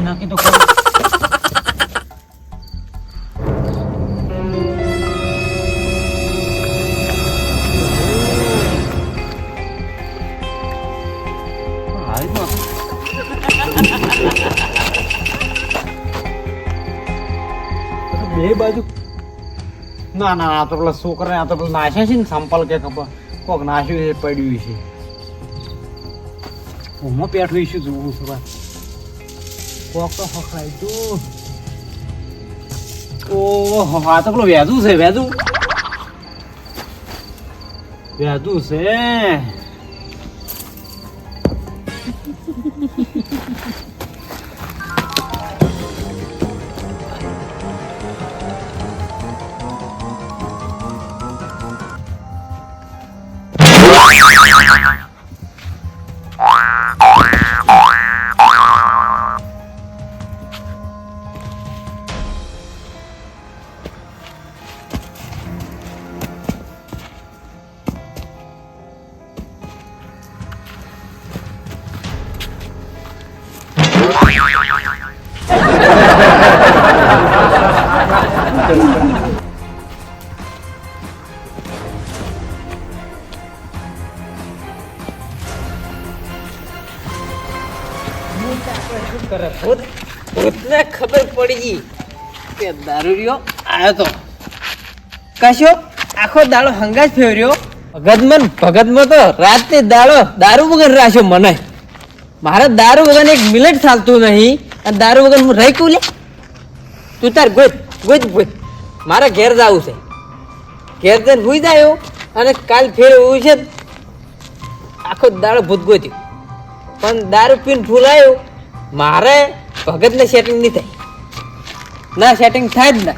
નાખી તો ખરું. બે બાજુ ના ના આ તો પેલા છોકરા આ તો પેલા નાશ્યા છે ને સંપલ કે ખબર કોક નાશ્યું છે પડ્યું છે હું પેઠું છું જોવું છું કોક તો હખાય તું ઓહો આ તો પેલો વ્યાજુ છે વ્યાજુ છે ખબર પડી ગઈ કે દારૂડિયો આવ્યો તો કશો આખો દાડો હંગાજ ફેર્યો ભગતમાં તો રાતે દાડો દારૂ વગર રાખ્યો મને મારે દારૂ વગર એક મિનિટ ચાલતું નહીં અને દારૂ વગર હું રહી કું લે તું તાર ગોજ મારે ઘેર જવું છે ઘેર જઈને ભૂઈ જાય અને કાલ ફેર એવું છે આખો દાડો ભૂત ગોત્યું પણ દારૂ પીને ફૂલાયું મારે ભગતને સેટિંગ નહીં થાય ના સેટિંગ થાય જ ના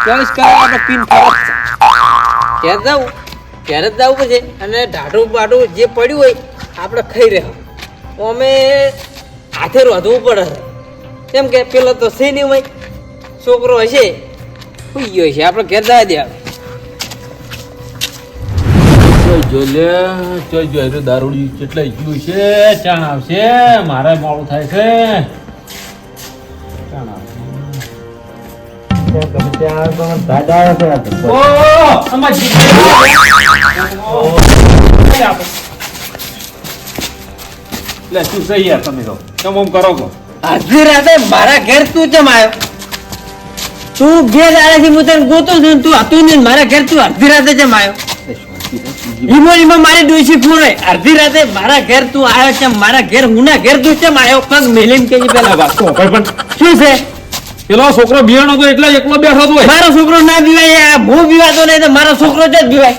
ચોવીસ કલાક પીન ફરક ઘેર જવું ઘેર જ જવું પછી અને ઢાઢું બાઢું જે પડ્યું હોય આપણે ખાઈ રહ્યા અમે હાથે રોધવું પડે કેમ કે પેલો તો છે નહીં હોય છોકરો હશે સુઈ ગયો છે આપણે ઘેર જવા દે દારૂડી કેટલાય ગયું છે ચાણ આવશે મારે મોડું થાય છે શું સહી યાર તમે તો કેમ આમ કરો છો આધી રાતે મારા ઘેર તું કેમ આવ્યો તું ઘેર આડેથી હું તને ગોતું છું તું હતું ને મારા ઘેર તું અડધી રાતે કેમ આવ્યો ઈમો મારી ડોસી ફોડે અડધી રાતે મારા ઘેર તું આવ્યો છે મારા ઘેર હુના ઘેર તું કેમ આવ્યો પગ મેલીને કેજી પેલા વાત પણ શું છે પેલો છોકરો બિયાણો તો એટલે એકલો બેઠો હતો મારો છોકરો ના બીવાય હું બીવાતો નહીં તો મારો છોકરો જ બીવાય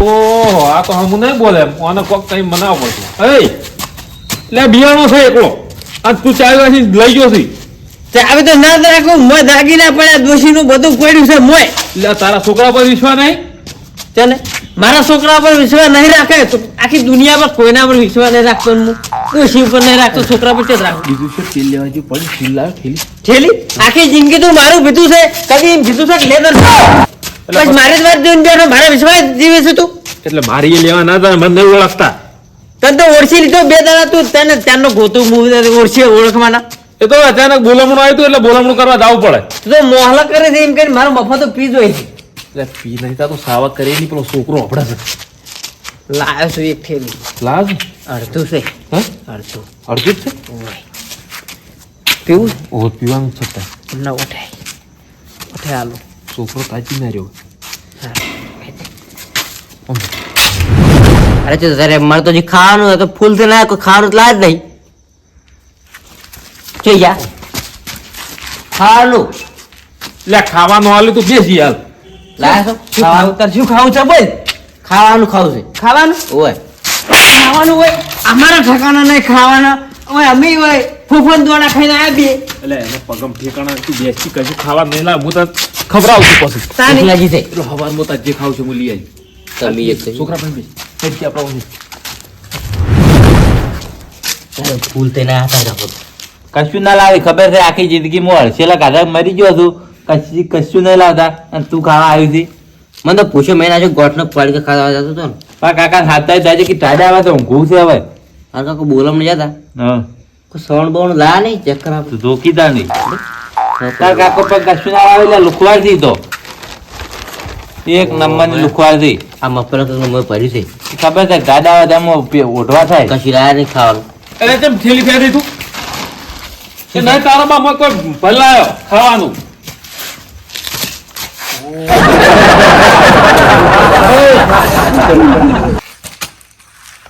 ઓહો આ તો હું નહીં બોલે આને કોક કઈ મનાવવો પડશે એટલે બિયાણો છે એકલો આ તું ચાવી લઈ ગયો છે ચાવી તો ના રાખું મોય દાગીના પડ્યા દોશી નું બધું પડ્યું છે મોય એટલે તારા છોકરા પર વિશ્વાસ નહીં ચાલે મારા છોકરા પર વિશ્વાસ નહીં રાખે તો આખી દુનિયા પર કોઈના પર વિશ્વાસ નહીં રાખતો હું દોશી ઉપર નહીં રાખતો છોકરા પર જ રાખું બીજું છે તેલ લેવા જેવું પડી તેલ લાવ થેલી આખી જિંદગી તું મારું પીધું છે કદી એમ કીધું છે કે લેદર બસ મારે જ વાત જોઈને બેઠો મારા વિશ્વાસ જીવે છે તું એટલે મારી એ લેવા ના મને નહીં ઓળખતા તને તો ઓળખી લીધો બે દાડા તું તને ત્યાંનો ગોતું ઓળખી ઓળખવાના એ તો અચાનક બોલામણું આવ્યું એટલે બોલામણું કરવા જવું પડે તું તો મોહલા કરે છે એમ કરીને મારો મફા તો પી જોઈ છે એટલે પી નહીં તા તો સાવક કરી નહીં પેલો છોકરો આપડે છે લાવ્યો છું એક થેલી લાવ અડધું છે હા અડધું અડધું જ છે પીવું ઓહ પીવાનું છે ના ઉઠાય ઉઠે આલો છોકરો તાજી ના રહ્યો અરે તો તારે મારે તો જે ખાવાનું તો ફૂલ થી ના કોઈ ખાવાનું લાજ નહીં કે યા ખાવાનું એટલે ખાવાનું હાલ તું બેસી હાલ લાય ખાવાનું તાર શું ખાવું છે બોલ ખાવાનું ખાવું છે ખાવાનું ઓય ખાવાનું હોય અમારા ઠકાણા નહીં ખાવાના ઓય અમે હોય ફૂફન દોડા ખાઈને આવીએ એટલે એને પગમ ઠેકાણા તું બેસી કશું ખાવા નહીં લાવ હું તો ખબરાવું છું પછી તાની લાગી છે એટલે હવાર મોતા જે ખાવ છે હું લઈ આવી તમે એક છોકરા પણ બેસી આપણે ફૂલ તે ના હતા રાખો કશું ના લાવી ખબર છે આખી જિંદગીમાં હરસેલા કાઢા મરી ગયો હતું કશું નહીં લાવતા અને તું ખાવા આવી હતી મને તો પૂછો મેં આજે ગોઠનો પાડી કે ખાવા જતો હતો ને પણ કાકા હાથતા થાય છે કે ટાડા આવે તો ઊંઘું છે હવે આ કાકો બોલમ નહીં જતા હા સવણ બવણ લા નહીં ચક્કર આપ ધોકીદાર નહીં તાર કાકો પર કશું ના આવે એટલે લુખવાડ થી તો એક નંબર ની લુખવાડ થી આ મફરત મેં ભર્યું છે ખબર છે ગાડા વાદામાં ઓઢવા થાય કશું લાયા નહીં ખાવાનું એટલે કેમ થેલી ફેરી તું કે નહીં તારામાં મેં કોઈ ભલાયો ખાવાનું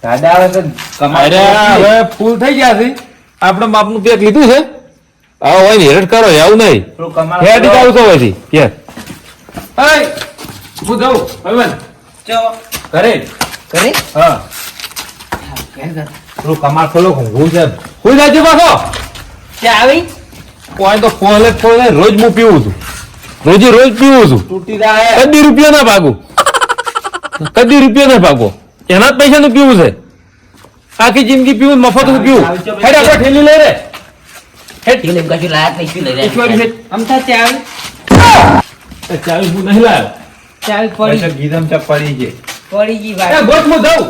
દાદા આવે તો અરે હવે ફૂલ થઈ ગયા છે આપણે બાપનું પેક લીધું છે હવે હોય હેરટ કરો આવું નહીં હેડ જાવ છો પછી કે એય હું જાઉં હવે ચો કરે કરે હા પેલું કમાર ખોલો હું છે હું જાય પાછો ચા આવી કોઈ તો ફોલે રોજ હું પીવું છું રોજ પીવું છું તૂટી જાય કદી રૂપિયા ના ભાગું કદી રૂપિયા ના ભાગો એના જ પૈસા નું પીવું છે આખી જિંદગી પીવું મફત નું પીવું હેડ આપણે ઠેલી લઈ રે હેડ ટીલે કશું લાયા નહીં શું લઈ ઈશ્વરી રહ્યા હેડ અમથા ચા આવી ચાવી હું નહીં લાવ્યો ચા આવી પડી ગીધમ ચા પડી છે પડી ગઈ એ વાત ગોઠ હું જાઉં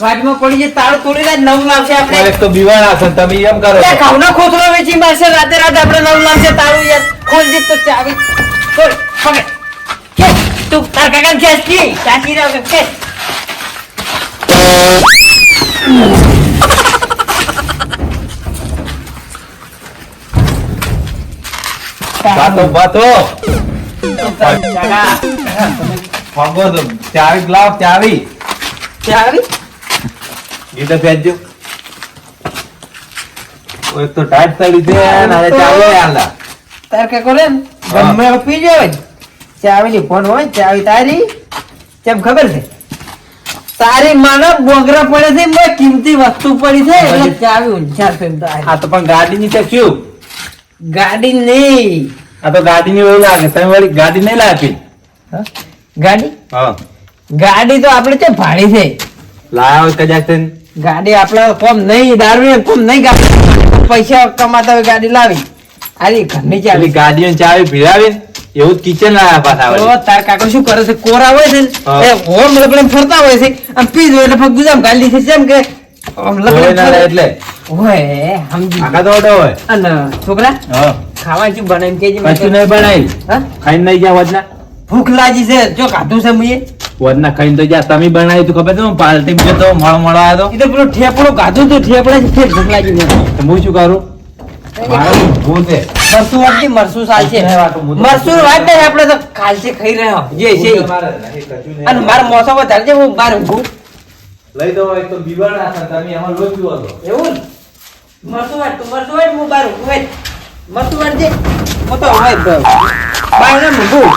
વાટમાં પડી જાય તાળ તોડી જાય 9 લાવશે આપણે એક તો બીવાણા છે તમે એમ કરો લે ઘઉંનો ખોખરો વેચી મારશે રાતે આપણે 9 લાવશે તાળું યાર ખોલજે તો ચાવી ખોલ પકડ કે તું તાર કાકા ખેંચ કી ચાકી રાવ કે બાતો ફગો તો ચાવી લાવ ચાવી ચાવી એ તો ફેંચજો એક તો ટાઈટ તળી દે અને ચાવી આલા તાર કાકો રે હા. ગમે એવો પી જાય ચાવી ની ફોન હોય ચાવી તારી કેમ ખબર છે તારી માનો બોગરા પડે છે મેં કિંમતી વસ્તુ પડી છે એટલે ચાવી ઊંચાર છે તારી. આ તો પણ ગાડી ની શું ગાડી નહીં આ તો ગાડી ની એવું લાગે તમે વળી ગાડી નહીં લાવી ગાડી હા ગાડી તો આપણે છે ભાડી છે લાયા હોય કદાચ થઈને. ગાડી આપણા કોમ નહીં દારૂ કોમ નહીં ગાડી પૈસા કમાતા હોય ગાડી લાવી આરી ઘરની પેલી ચાવી ગાડીઓ ચાવી ભીડાવી એવું જ કિચન લાયા પાછા તો વળી. તાર કાકો શું કરે છે કોરા હોય છે ને, હા. એ હોર લપડીને ફરતા હોય છે આમ પી જો એટલે ગુજામ ગાડી છે જેમ કે આમ હોય લપડીને ના રે ફરે. એટલે હોય સમજી આખા તો ઓટો હોય અને છોકરા હા ખાવા શું બનાવીને કેજે કશું નહીં બનાવી હા? ખાઈને નહીં ગયા વજના ભૂખ લાગી છે જો કાઢું છે મુએ વજના ખાઈને તો જ્યાં તમે બનાવી તો ખબર છે હું પાર્ટી માં તો મળ આવ્યો એ તો પેલું ઠેપડું કાઢું તો ઠેપડા જ ફેર ભૂખ લાગી મને તો હું શું કરું મારું ભૂલ છે મરસું વાટતી મરસું ચાલશે નહીં વાટું, હું તો- મરસું વાટ નહીં આપણે તો ખાલસે ખાઈ રહ્યા જે છે ઈ. અને મારા મોસમ વધારે છે હું બાર ઊંઘું લઈ દો એક તો બીવાડા છે તમે એમાં લોહી પીવો છો એવું ને? મરસું વાટ હું બાર ઊંઘું હોય મરસું વાટ જે હું તો હોય બાર ને ઊંઘું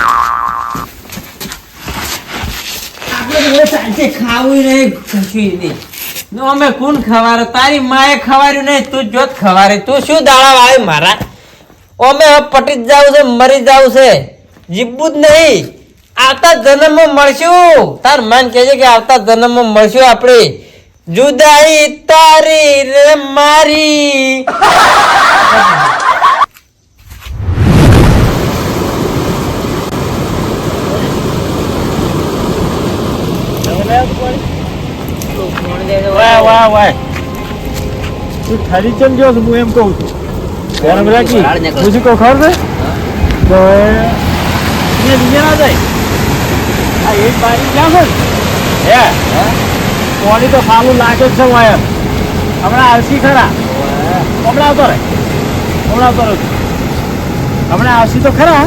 આપણે તો હવે ચાલશે ખાવું નહીં કશું નહીં નો અમે કોણ ખવારે તારી માએ ખવાર્યું નહીં તું જોત ખવારે તું શું દાડા વાળે મારા અમે હવે પટી જ જાવ છે મરી જાવ છે જીવવું જ નહીં આવતા જન્મમાં મળશું તાર માન કહેજે કે આવતા જન્મમાં મળશું આપણે જુદાઈ તારી રે મારી વાહ વાહ વાહ તું ઠરી ચમ ગયો છું હું એમ કહું છું ગરમ રાખી હું શું કહું ખબર છે તો એ બીજે ના જાય આ એક બારી ક્યાં છે હે કોણી તો ખાવું લાગે જ છે વાયર હમણાં આવશી ખરા હમણાં આવતો રહે હમણાં આવશી તો ખરા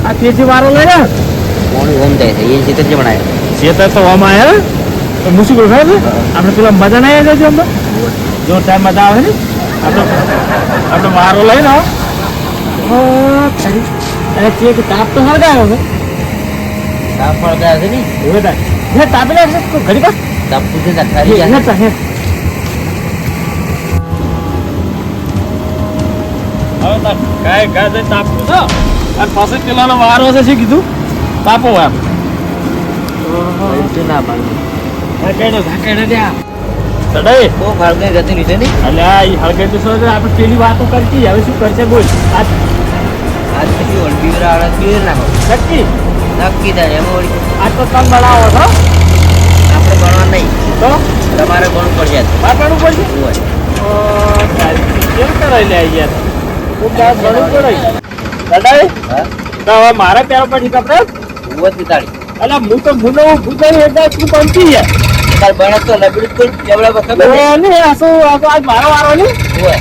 આ કેજી વારો લઈ રહ્યા કોણ ઓમ જાય છે એ ચિત્ર જ બનાય ખેતર તો આમાં આવ્યા તો મુશ્કેલ ખબર છે આપણે પેલા મજા નહીં આવી જાય અંદર જો ટાઈમ મજા આવે ને આપણે વારો લઈને આવો અને ચેક તાપ તો હળગાયો છે તાપ પડતા છે ને હવે તાપ હે તાપે લાગશે તો ઘડી કા તાપ પૂછે તા ખરી હે તા હે હવે તાપ કાય ગાજે તાપ તો અને પાછો પેલાનો વારો છે શું કીધું તાપો એમ ના પાડું ધાકેડો ત્યાં સડાઈ બહુ ફાળગે ગતિ લીધે ને અલ્યા ઈ હળગાઈ તો સોચ આપણે પેલી વાતો કરતી હવે શું કરશે બોલ આજ આજ પછી ઓલબી રાળા પીર નાખો નક્કી નક્કી થાય એમાં વળી આજ તો તમ બનાવો છો આપણે ભણવા નહીં તો તમારે કોણ પડશે વાપરવું પડશે કેમ કરાવી લે યાર હું ક્યાં ભણવું પડે દાદા હા તો હવે મારા પેરો પછી કપડે ઉવો તિતાળી અલા હું તો ભૂતાની એટલે તું પંચી યાર તાર બણક તો લબડી કોઈ કેવડા પર ખબર છે ને આ શું આજ મારો વારો ને ઉવો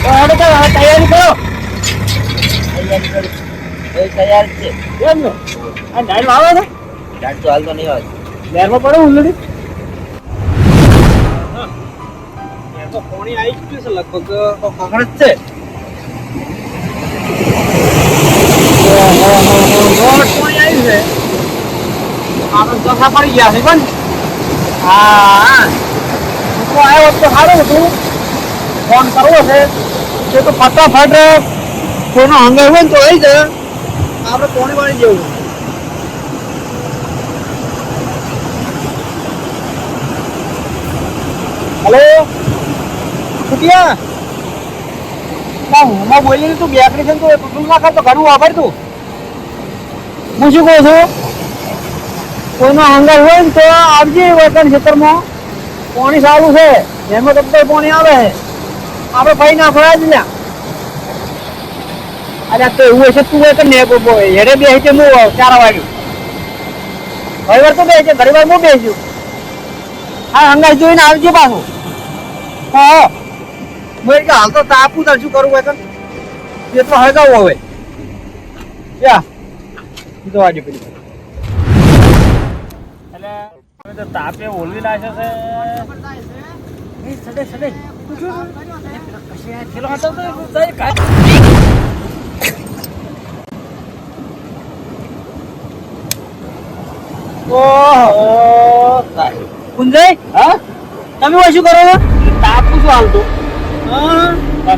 તો હવે તો તૈયારી કરો એ તૈયાર છે એમ ને આ ડાયલ આવે ને ચાટ તો હાલ તો નહીં આવે લેરમાં પડે ઉલડી તો પાણી આવી ગયું છે લગભગ ખબર જ છે પાણી આવ્યું છે આપણે ચોખા પડી ગયા છે પણ હા તો આવ્યો તો સારું હતું ફોન કરવો છે તે તો ફટાફટ કોઈનો હંગાઈ હોય ને તો આવી જાય આપણે પાણી વાળી જવું હેલો કુટિયા હું બોલી તું બેકરી છે તું તું ના તો ઘણું વાપર તું હું શું કહું છું કોઈનો હંગાઈ હોય ને તો આવજે વતન ખેતરમાં પાણી સારું છે એમાં તો પાણી આવે આપણે ભાઈ ના ફળા જ લ્યા અરે તો એવું હશે તું હોય તો ને હેડે બે છે હું 4 વાગ્યું ઘણી વાર તો બે છે ઘણી વાર હું બેસ્યું હા હંગાઈ જોઈને આવજે પાછું હા મેં કે હાલ તો તાપું તાર શું કરવું હોય તો એ તો હળગાવું હવે ક્યાં તો આજે પેલી એટલે તો તાપે ઓલવી લાગે છે સડે સડે ખેલો હતો તો ઓહો કુંજય હા તમે શું કરો છો તાપું શું હાલતું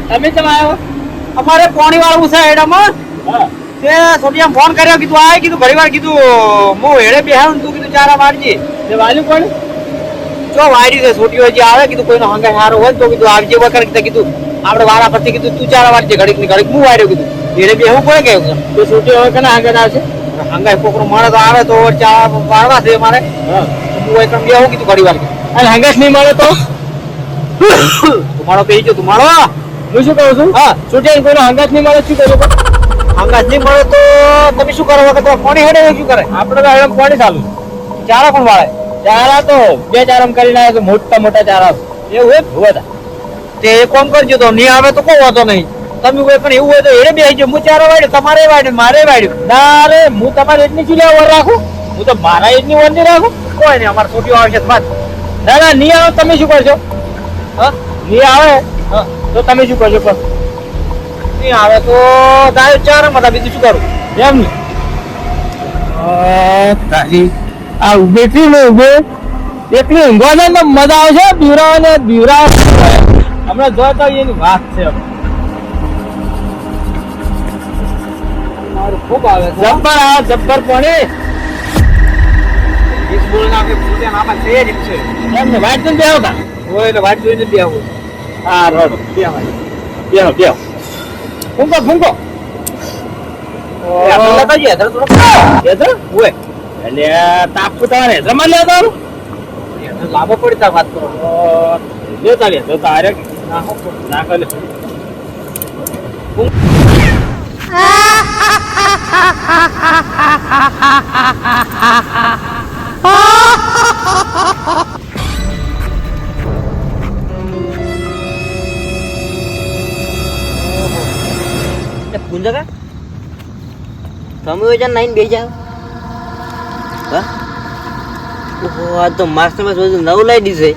તમે કેમ આવ્યો અમારે પાણી વાળવું છે એડામાં તે સોડિયમ ફોન કર્યો કીધું આય કીધું ઘણી વાર કીધું હું હેડે બેહાવું તું કીધું ચારા વાળજે તે વાલ્યું કોણ જો વાયરી છે છોટીઓ જે આવે કીધું કોઈનો હંગાઈ સારો હોય તો કીધું આવજે વખર કીધું આપણે વારા પરથી કીધું તું ચારા વાળજે ઘડીક ની ઘડીક હું વાર્યો કીધું હેડે બેહવું પડે કે તો છોટીઓ હવે કને હંગાઈ આવશે હંગાઈ કોકરો મળે તો આવે તો ચા વાળવા છે મારે હું એકમ બેહું કીધું ઘડી વાર અને હંગાઈ નહીં મળે તો તમારો પેઈ જો તમારો હું શું કહું છું હા છોટીઓ કોઈનો હંગાઈ નહીં મળે શું કરું હંગાઈ નહીં મળે તો તમે શું કરો વખત પાણી હેડે શું કરે આપણે તો હેડે પાણી ચાલુ ચારા પણ વાળે ચારા તો 2 ચારમ કરીને આવ્યા તો મોટા મોટા ચારા એવું હોય તે કોમ કરજો તો નહીં આવે તો કોઈ વાંધો નહીં તમે કોઈ પણ એવું હોય તો હેડે બેસી જાઓ હું ચારા વાડ્યું તમારે વાડ્યું મારે વાડ્યું ના રે હું તમારે એટલી ચીલા ઓર રાખું હું તો મારા એટલી ઓર નહીં રાખું કોઈ નહીં અમારે છોટીઓ આવશે બાદ ના ના નહીં આવે તમે શું કરશો હા નહીં આવે તો તમે શું કરશો પણ નહીં આવે તો દાયો ચાર માં બીજું શું કરું એમ ને તારી આ ઉભેથી ને ઉભે એકલી ઊંઘવા ને મજા આવશે બીવરાવ ને બીવરાવ હમણાં જોતા એની વાત છે મારું ખૂબ આવે છે જબ્બર આ જબ્બર પાણી એક બોલ નાખે પૂજે નામાં છે જ છે એમ ને વાટ જોઈને બેહો તા ઓય એટલે વાટ જોઈને બેહો આ રોડ બેહો ફૂંકો ફૂંકો આપણે લેતા જઈએ તો એધર ઓય એટલે તાપ તમારે હેદરમાં લેતા લાભો પડી તા વાત કરો લેતા લે તો તારે ના કરે પૂંજા તમે હોય નાઈને બેસી જાવ હા ઓહો આ તો માસ્ટરમાં બધું નવું લાવી દીધું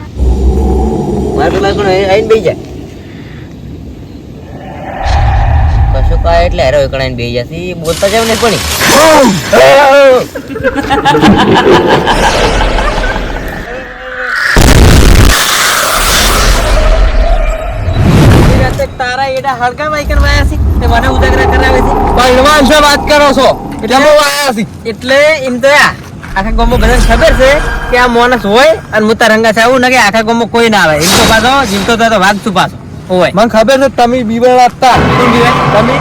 મારે તો લાગુ આવીને બેસી જાય કશું કાય એટલે હેરો એકણાઈને બેસી જશે બોલતા જાવ ને પણ તારા એડા હળગા માઈકન વાયા છે તે મને ઉજાગરા કરાવે છે પહેલવાન છે વાત કરો છો એટલે અમે આયા છી એટલે એમ તો આખા ગામમાં બધાને ખબર છે કે આ માણસ હોય અને મોટા રંગા છે આવું ને કે આખા ગામમાં કોઈ ના આવે એમ તો પાછો જીવતો તો વાઘ છું પાછો હોય મને ખબર છે તમે બીવડા હતા કોણ બીવે તમે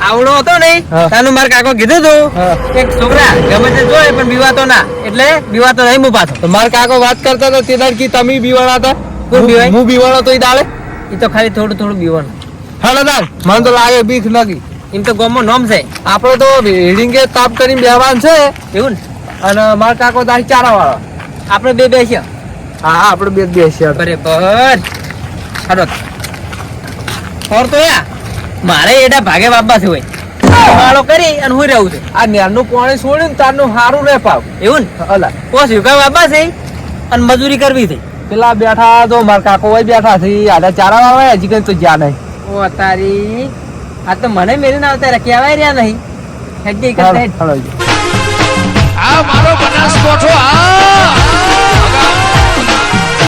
આવડો હતો ને હા. તાનું માર કાકો કીધું તું હા. કે છોકરા ગમે તે જોય પણ બીવાતો ના એટલે બીવાતો નહીં હું પાછો તો મારા કાકો વાત કરતા હતા તે દાડ કી તમે બીવાણા હતા કોણ બીવાય? હું બીવાણો તો ઈ દાડે એ તો ખાલી થોડું થોડું બીવાનું હાલો દાદ મને તો લાગે બીક લાગી એમ તો ગામમાં નોમ છે આપણે તો રીડિંગે તાપ કરીને બેહવાનું છે એવું ને અને મારા કાકો દાડી ચારા વાળા આપણે બે બેસ્યા હા આપણે બે બેસીએ બરાબર હાલો ઓર તો યા મારે એડા ભાગે બાબા છે હોય વાળો કરી અને હું રહું છું આ નેરનું પાણી છોડ્યું ને તારનું સારું રહે પાવ એવું ને અલા પોસ યુગા બાબા છે અને મજૂરી કરવી છે પેલા બેઠા તો મારા કાકો હોય બેઠા છે આડા ચારા વાળા હજી કઈ તો જ્યાં નહીં ઓ તારી આ તો મને મેળીને આવતા રહ્યા કહેવાય રહ્યા નહીં હેડ જઈ કરતા હેડ. હાલો. આ મારો બનાસકોઠો આ